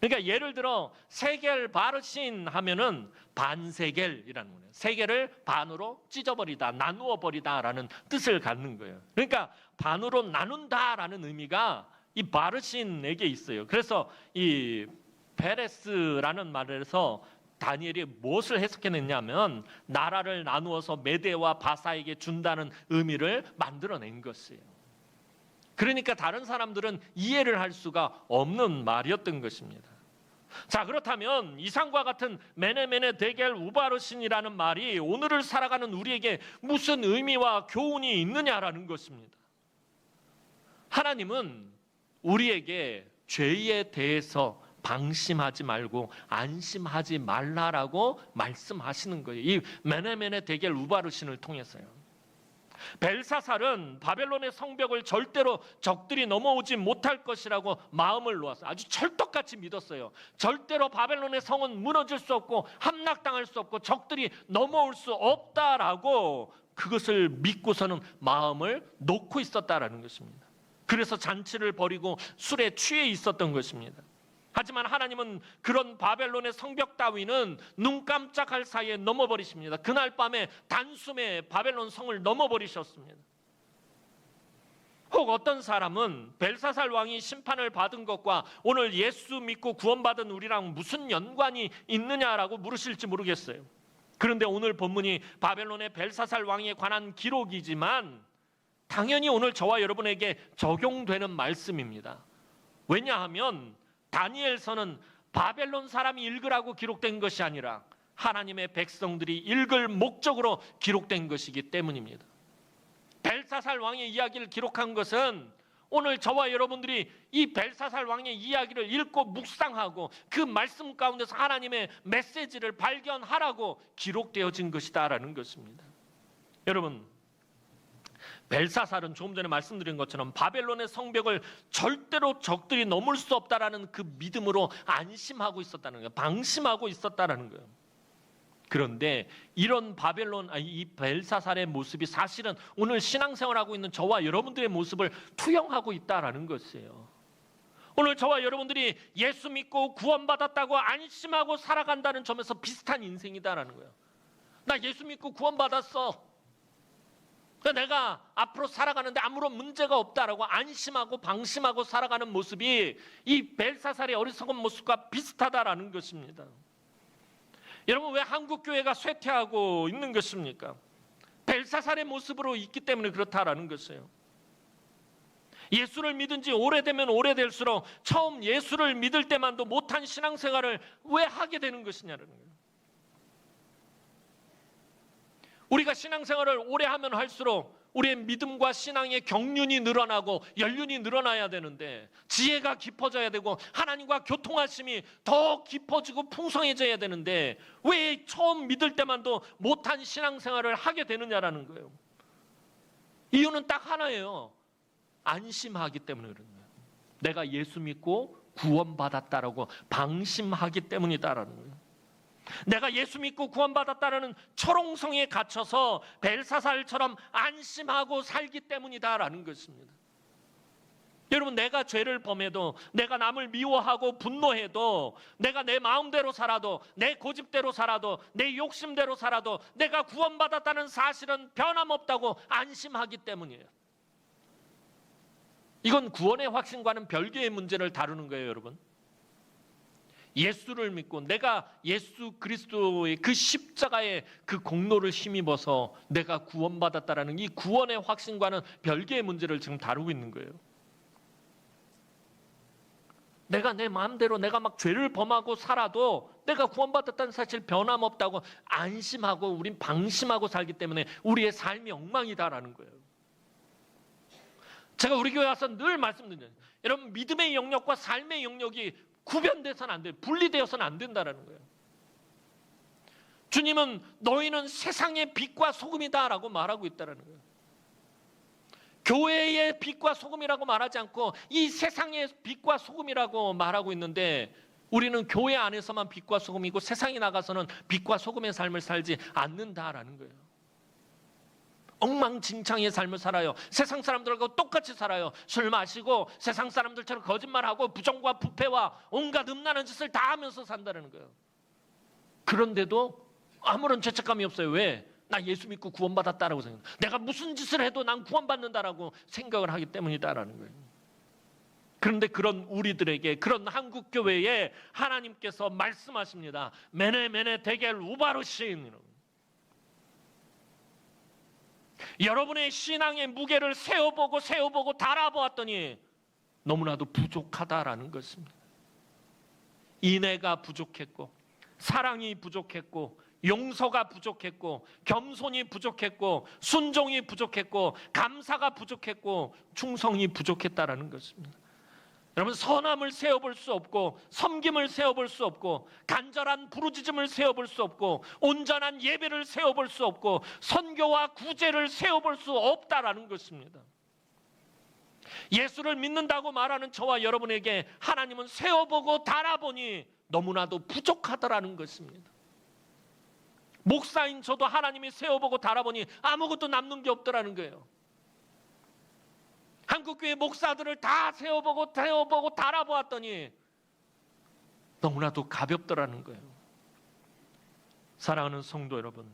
그러니까 예를 들어 세겔 바르신 하면은 반세겔이라는 거예요. 세겔을 반으로 찢어버리다, 나누어 버리다라는 뜻을 갖는 거예요. 그러니까 반으로 나눈다라는 의미가 이 바르신에게 있어요. 그래서 이 베레스라는 말에서 다니엘이 무엇을 해석해냈냐면 나라를 나누어서 메대와 바사에게 준다는 의미를 만들어낸 것이에요. 그러니까 다른 사람들은 이해를 할 수가 없는 말이었던 것입니다. 자, 그렇다면 이상과 같은 메네 데겔 우바르신이라는 말이 오늘을 살아가는 우리에게 무슨 의미와 교훈이 있느냐라는 것입니다. 하나님은 우리에게 죄에 대해서 방심하지 말고 안심하지 말라라고 말씀하시는 거예요. 이 메네 데겔 우바르신을 통해서요. 벨사살은 바벨론의 성벽을 절대로 적들이 넘어오지 못할 것이라고 마음을 놓았어요. 아주 철떡같이 믿었어요. 절대로 바벨론의 성은 무너질 수 없고 함락당할 수 없고 적들이 넘어올 수 없다라고 그것을 믿고서는 마음을 놓고 있었다라는 것입니다. 그래서 잔치를 벌이고 술에 취해 있었던 것입니다. 하지만 하나님은 그런 바벨론의 성벽 따위는 눈 깜짝할 사이에 넘어버리십니다. 그날 밤에 단숨에 바벨론 성을 넘어버리셨습니다. 혹 어떤 사람은 벨사살 왕이 심판을 받은 것과 오늘 예수 믿고 구원받은 우리랑 무슨 연관이 있느냐라고 물으실지 모르겠어요. 그런데 오늘 본문이 바벨론의 벨사살 왕에 관한 기록이지만 당연히 오늘 저와 여러분에게 적용되는 말씀입니다. 왜냐하면 다니엘서는 바벨론 사람이 읽으라고 기록된 것이 아니라 하나님의 백성들이 읽을 목적으로 기록된 것이기 때문입니다. 벨사살 왕의 이야기를 기록한 것은 오늘 저와 여러분들이 이 벨사살 왕의 이야기를 읽고 묵상하고 그 말씀 가운데서 하나님의 메시지를 발견하라고 기록되어진 것이다라는 것입니다. 여러분, 벨사살은 조금 전에 말씀드린 것처럼 바벨론의 성벽을 절대로 적들이 넘을 수 없다라는 그 믿음으로 안심하고 있었다는 거예요. 방심하고 있었다라는 거예요. 그런데 이런 이 벨사살의 모습이 사실은 오늘 신앙생활하고 있는 저와 여러분들의 모습을 투영하고 있다라는 것이에요. 오늘 저와 여러분들이 예수 믿고 구원받았다고 안심하고 살아간다는 점에서 비슷한 인생이다라는 거예요. 나 예수 믿고 구원받았어. 내가 앞으로 살아가는데 아무런 문제가 없다라고 안심하고 방심하고 살아가는 모습이 이 벨사살의 어리석은 모습과 비슷하다라는 것입니다. 여러분, 왜 한국교회가 쇠퇴하고 있는 것입니까? 벨사살의 모습으로 있기 때문에 그렇다라는 것이에요. 예수를 믿은 지 오래되면 오래될수록 처음 예수를 믿을 때만도 못한 신앙생활을 왜 하게 되는 것이냐는 거예요. 우리가 신앙생활을 오래 하면 할수록 우리의 믿음과 신앙의 경륜이 늘어나고 연륜이 늘어나야 되는데, 지혜가 깊어져야 되고 하나님과 교통하심이 더 깊어지고 풍성해져야 되는데, 왜 처음 믿을 때만도 못한 신앙생활을 하게 되느냐라는 거예요. 이유는 딱 하나예요. 안심하기 때문에 그런 거예요. 내가 예수 믿고 구원받았다라고 방심하기 때문이다라는 거예요. 내가 예수 믿고 구원받았다라는 철옹성에 갇혀서 벨사살처럼 안심하고 살기 때문이다라는 것입니다. 여러분, 내가 죄를 범해도, 내가 남을 미워하고 분노해도, 내가 내 마음대로 살아도, 내 고집대로 살아도, 내 욕심대로 살아도 내가 구원받았다는 사실은 변함없다고 안심하기 때문이에요. 이건 구원의 확신과는 별개의 문제를 다루는 거예요, 여러분. 예수를 믿고 내가 예수 그리스도의 그 십자가의 그 공로를 힘입어서 내가 구원받았다라는 이 구원의 확신과는 별개의 문제를 지금 다루고 있는 거예요. 내가 내 마음대로 내가 막 죄를 범하고 살아도 내가 구원받았다는 사실 변함없다고 안심하고 우린 방심하고 살기 때문에 우리의 삶이 엉망이다라는 거예요. 제가 우리 교회 와서 늘 말씀드려요. 여러분, 믿음의 영역과 삶의 영역이 구별돼서는 안 돼요. 분리되어서는 안 된다라는 거예요. 주님은 너희는 세상의 빛과 소금이다라고 말하고 있다라는 거예요. 교회의 빛과 소금이라고 말하지 않고 이 세상의 빛과 소금이라고 말하고 있는데, 우리는 교회 안에서만 빛과 소금이고 세상에 나가서는 빛과 소금의 삶을 살지 않는다라는 거예요. 엉망진창의 삶을 살아요. 세상 사람들하고 똑같이 살아요. 술 마시고 세상 사람들처럼 거짓말하고 부정과 부패와 온갖 음란한 짓을 다 하면서 산다는 거예요. 그런데도 아무런 죄책감이 없어요. 왜? 나 예수 믿고 구원받았다라고 생각해요. 내가 무슨 짓을 해도 난 구원받는다라고 생각을 하기 때문이다라는 거예요. 그런데 그런 우리들에게, 그런 한국교회에 하나님께서 말씀하십니다. 메네 데겔 우바르신. 여러분의 신앙의 무게를 세워보고 달아보았더니 너무나도 부족하다라는 것입니다. 인애가 부족했고, 사랑이 부족했고, 용서가 부족했고, 겸손이 부족했고, 순종이 부족했고, 감사가 부족했고, 충성이 부족했다라는 것입니다. 여러분, 선함을 세워볼 수 없고, 섬김을 세워볼 수 없고, 간절한 부르짖음을 세워볼 수 없고, 온전한 예배를 세워볼 수 없고, 선교와 구제를 세워볼 수 없다라는 것입니다. 예수를 믿는다고 말하는 저와 여러분에게 하나님은 세워보고 달아보니 너무나도 부족하다라는 것입니다. 목사인 저도 하나님이 세워보고 달아보니 아무것도 남는 게 없더라는 거예요. 한국교회 목사들을 다 세워보고 달아보았더니 너무나도 가볍더라는 거예요. 사랑하는 성도 여러분,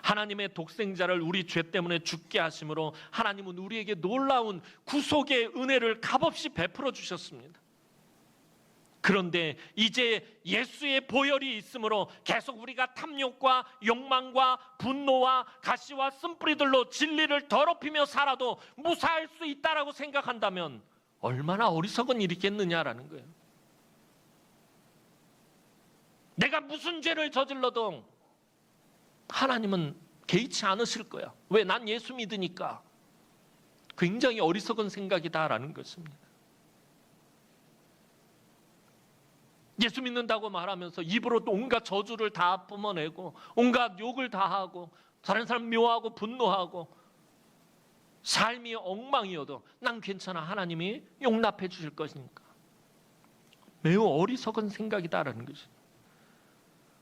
하나님의 독생자를 우리 죄 때문에 죽게 하심으로 하나님은 우리에게 놀라운 구속의 은혜를 값없이 베풀어 주셨습니다. 그런데 이제 예수의 보혈이 있으므로 계속 우리가 탐욕과 욕망과 분노와 가시와 쓴뿌리들로 진리를 더럽히며 살아도 무사할 수 있다라고 생각한다면 얼마나 어리석은 일이겠느냐라는 거예요. 내가 무슨 죄를 저질러도 하나님은 개의치 않으실 거야. 왜? 난 예수 믿으니까. 굉장히 어리석은 생각이다라는 것입니다. 예수 믿는다고 말하면서 입으로 또 온갖 저주를 다 뿜어내고 온갖 욕을 다 하고 다른 사람 미워하고 분노하고 삶이 엉망이어도 난 괜찮아, 하나님이 용납해 주실 것이니까. 매우 어리석은 생각이다라는 것입니다.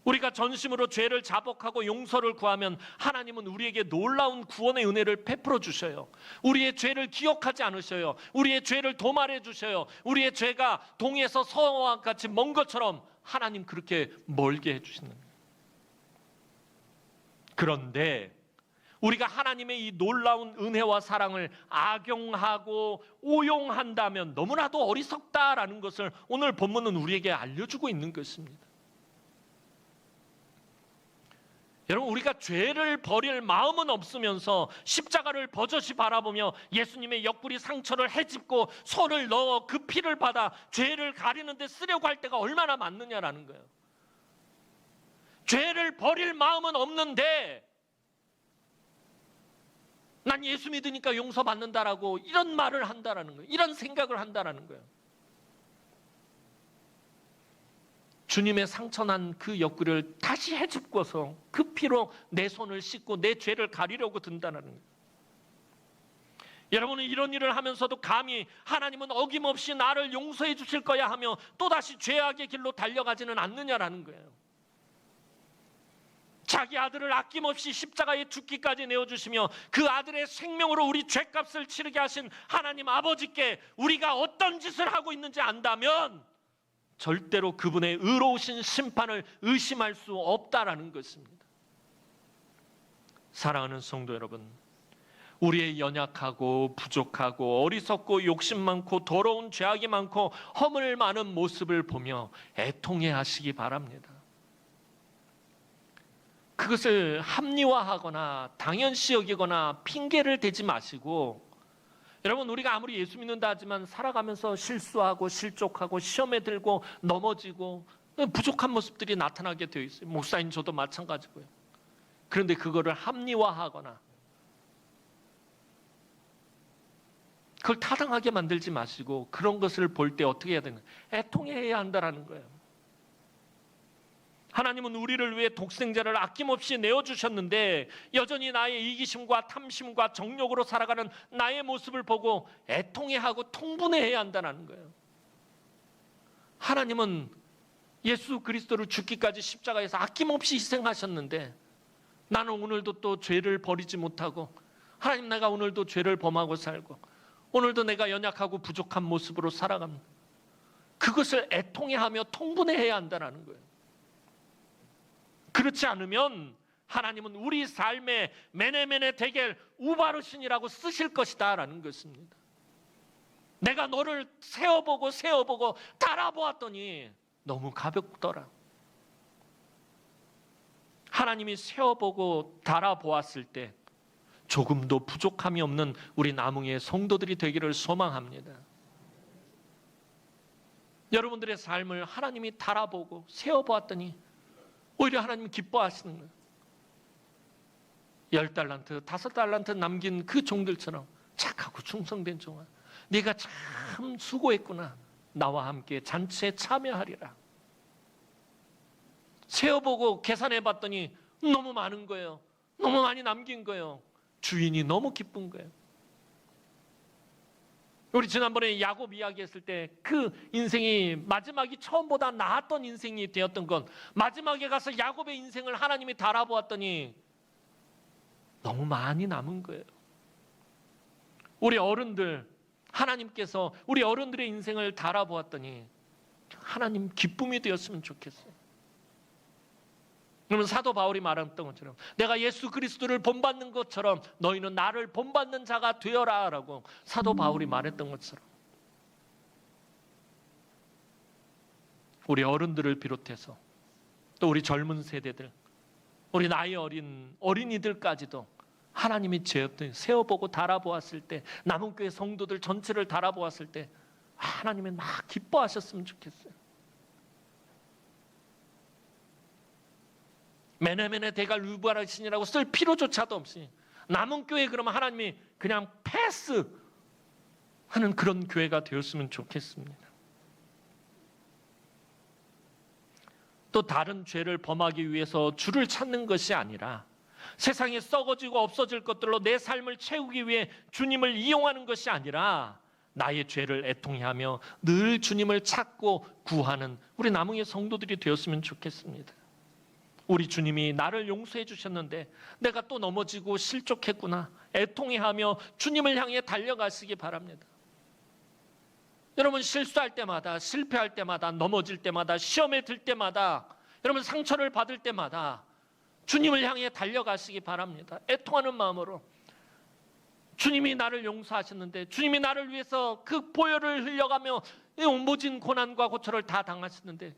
우리가 전심으로 죄를 자복하고 용서를 구하면 하나님은 우리에게 놀라운 구원의 은혜를 베풀어 주셔요. 우리의 죄를 기억하지 않으셔요. 우리의 죄를 도말해 주셔요. 우리의 죄가 동에서 서와 같이 먼 것처럼 하나님 그렇게 멀게 해주시는 거예요. 그런데 우리가 하나님의 이 놀라운 은혜와 사랑을 악용하고 오용한다면 너무나도 어리석다라는 것을 오늘 본문은 우리에게 알려주고 있는 것입니다. 여러분, 우리가 죄를 버릴 마음은 없으면서 십자가를 버젓이 바라보며 예수님의 옆구리 상처를 헤집고 손을 넣어 그 피를 받아 죄를 가리는 데 쓰려고 할 때가 얼마나 많느냐라는 거예요. 죄를 버릴 마음은 없는데 난 예수 믿으니까 용서받는다라고 이런 말을 한다라는 거예요. 이런 생각을 한다라는 거예요. 주님의 상처난 그 옆구리를 다시 헤집고서 그 피로 내 손을 씻고 내 죄를 가리려고 든다는 거예요. 여러분은 이런 일을 하면서도 감히 하나님은 어김없이 나를 용서해 주실 거야 하며 또다시 죄악의 길로 달려가지는 않느냐라는 거예요. 자기 아들을 아낌없이 십자가에 죽기까지 내어주시며 그 아들의 생명으로 우리 죄값을 치르게 하신 하나님 아버지께 우리가 어떤 짓을 하고 있는지 안다면 절대로 그분의 의로우신 심판을 의심할 수 없다라는 것입니다. 사랑하는 성도 여러분, 우리의 연약하고 부족하고 어리석고 욕심 많고 더러운 죄악이 많고 허물 많은 모습을 보며 애통해 하시기 바랍니다. 그것을 합리화하거나 당연시 여기거나 핑계를 대지 마시고, 여러분, 우리가 아무리 예수 믿는다 하지만 살아가면서 실수하고 실족하고 시험에 들고 넘어지고 부족한 모습들이 나타나게 되어 있어요. 목사인 저도 마찬가지고요. 그런데 그거를 합리화하거나 그걸 타당하게 만들지 마시고 그런 것을 볼 때 어떻게 해야 되나? 애통해야 한다는 거예요. 하나님은 우리를 위해 독생자를 아낌없이 내어주셨는데 여전히 나의 이기심과 탐심과 정욕으로 살아가는 나의 모습을 보고 애통해하고 통분해야 한다는 거예요. 하나님은 예수 그리스도를 죽기까지 십자가에서 아낌없이 희생하셨는데 나는 오늘도 또 죄를 버리지 못하고, 하나님, 내가 오늘도 죄를 범하고 살고 오늘도 내가 연약하고 부족한 모습으로 살아갑니다. 그것을 애통해하며 통분해야 한다는 거예요. 그렇지 않으면 하나님은 우리 삶에 메네메네 데겔 우바르신이라고 쓰실 것이다 라는 것입니다. 내가 너를 세어보고 달아보았더니 너무 가볍더라. 하나님이 세어보고 달아보았을 때 조금도 부족함이 없는 우리 남흥의 성도들이 되기를 소망합니다. 여러분들의 삶을 하나님이 달아보고 세어보았더니 오히려 하나님 기뻐하시는 거예요. 10달란트, 5달란트 남긴 그 종들처럼 착하고 충성된 종아, 네가 참 수고했구나. 나와 함께 잔치에 참여하리라. 세어보고 계산해봤더니 너무 많은 거예요. 너무 많이 남긴 거예요. 주인이 너무 기쁜 거예요. 우리 지난번에 야곱 이야기했을 때 그 인생이 마지막이 처음보다 나았던 인생이 되었던 건, 마지막에 가서 야곱의 인생을 하나님이 달아보았더니 너무 많이 남은 거예요. 우리 어른들, 하나님께서 우리 어른들의 인생을 달아보았더니 하나님 기쁨이 되었으면 좋겠어요. 그러면 사도 바울이 말했던 것처럼 내가 예수 그리스도를 본받는 것처럼 너희는 나를 본받는 자가 되어라 라고 사도 바울이 말했던 것처럼 우리 어른들을 비롯해서 또 우리 젊은 세대들, 우리 나이 어린 어린이들까지도 하나님이 세어보고 달아보았을 때, 남은교회 성도들 전체를 달아보았을 때 하나님이 막 기뻐하셨으면 좋겠어요. 메네메네 데갈 우바르신이라고 쓸 필요조차도 없이 남은교회 그러면 하나님이 그냥 패스하는 그런 교회가 되었으면 좋겠습니다. 또 다른 죄를 범하기 위해서 주를 찾는 것이 아니라 세상에 썩어지고 없어질 것들로 내 삶을 채우기 위해 주님을 이용하는 것이 아니라 나의 죄를 애통해하며 늘 주님을 찾고 구하는 우리 남흥의 성도들이 되었으면 좋겠습니다. 우리 주님이 나를 용서해 주셨는데 내가 또 넘어지고 실족했구나, 애통해하며 주님을 향해 달려가시기 바랍니다. 여러분, 실수할 때마다, 실패할 때마다, 넘어질 때마다, 시험에 들 때마다, 여러분 상처를 받을 때마다 주님을 향해 달려가시기 바랍니다. 애통하는 마음으로. 주님이 나를 용서하셨는데, 주님이 나를 위해서 그 보혈을 흘려가며 모진 고난과 고초를 다 당하셨는데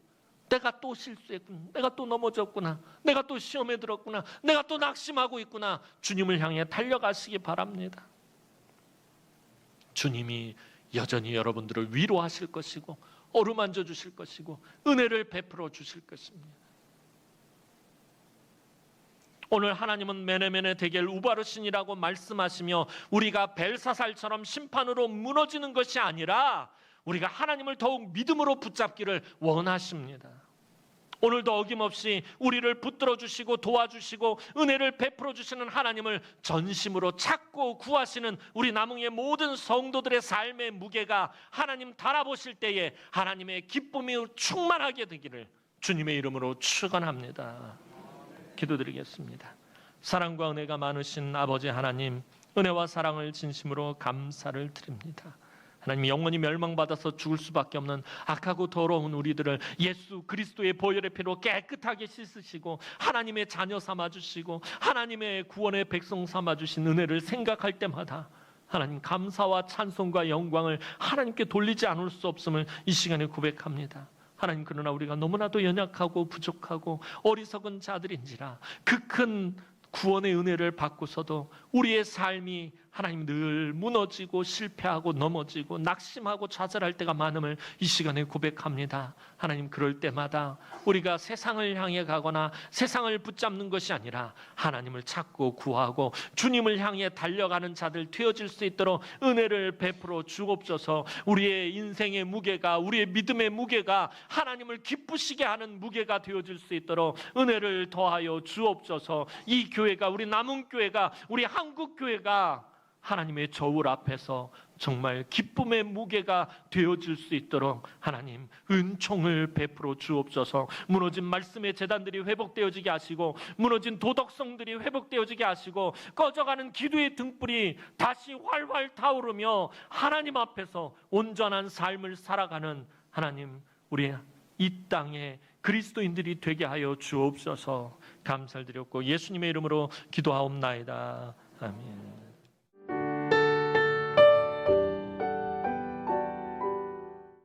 내가 또 실수했구나, 내가 또 넘어졌구나, 내가 또 시험에 들었구나, 내가 또 낙심하고 있구나. 주님을 향해 달려가시기 바랍니다. 주님이 여전히 여러분들을 위로하실 것이고 어루만져 주실 것이고 은혜를 베풀어 주실 것입니다. 오늘 하나님은 메네메네 데겔 우바르신이라고 말씀하시며 우리가 벨사살처럼 심판으로 무너지는 것이 아니라 우리가 하나님을 더욱 믿음으로 붙잡기를 원하십니다. 오늘도 어김없이 우리를 붙들어 주시고 도와주시고 은혜를 베풀어 주시는 하나님을 전심으로 찾고 구하시는 우리 남흥의 모든 성도들의 삶의 무게가 하나님 달아보실 때에 하나님의 기쁨이 충만하게 되기를 주님의 이름으로 축원합니다. 기도드리겠습니다. 사랑과 은혜가 많으신 아버지 하나님, 은혜와 사랑을 진심으로 감사를 드립니다. 하나님, 영원히 멸망받아서 죽을 수밖에 없는 악하고 더러운 우리들을 예수 그리스도의 보혈의 피로 깨끗하게 씻으시고 하나님의 자녀 삼아주시고 하나님의 구원의 백성 삼아주신 은혜를 생각할 때마다 하나님, 감사와 찬송과 영광을 하나님께 돌리지 않을 수 없음을 이 시간에 고백합니다. 하나님, 그러나 우리가 너무나도 연약하고 부족하고 어리석은 자들인지라 그 큰 구원의 은혜를 받고서도 우리의 삶이 하나님 늘 무너지고 실패하고 넘어지고 낙심하고 좌절할 때가 많음을 이 시간에 고백합니다. 하나님, 그럴 때마다 우리가 세상을 향해 가거나 세상을 붙잡는 것이 아니라 하나님을 찾고 구하고 주님을 향해 달려가는 자들 되어질 수 있도록 은혜를 베풀어 주옵소서. 우리의 인생의 무게가, 우리의 믿음의 무게가 하나님을 기쁘시게 하는 무게가 되어질 수 있도록 은혜를 더하여 주옵소서. 이 교회가, 우리 남흥교회가, 우리 한국교회가 하나님의 저울 앞에서 정말 기쁨의 무게가 되어질 수 있도록 하나님 은총을 베풀어 주옵소서. 무너진 말씀의 재단들이 회복되어지게 하시고 무너진 도덕성들이 회복되어지게 하시고 꺼져가는 기도의 등불이 다시 활활 타오르며 하나님 앞에서 온전한 삶을 살아가는 하나님, 우리 이 땅에 그리스도인들이 되게 하여 주옵소서. 감사를 드렸고 예수님의 이름으로 기도하옵나이다. 아멘.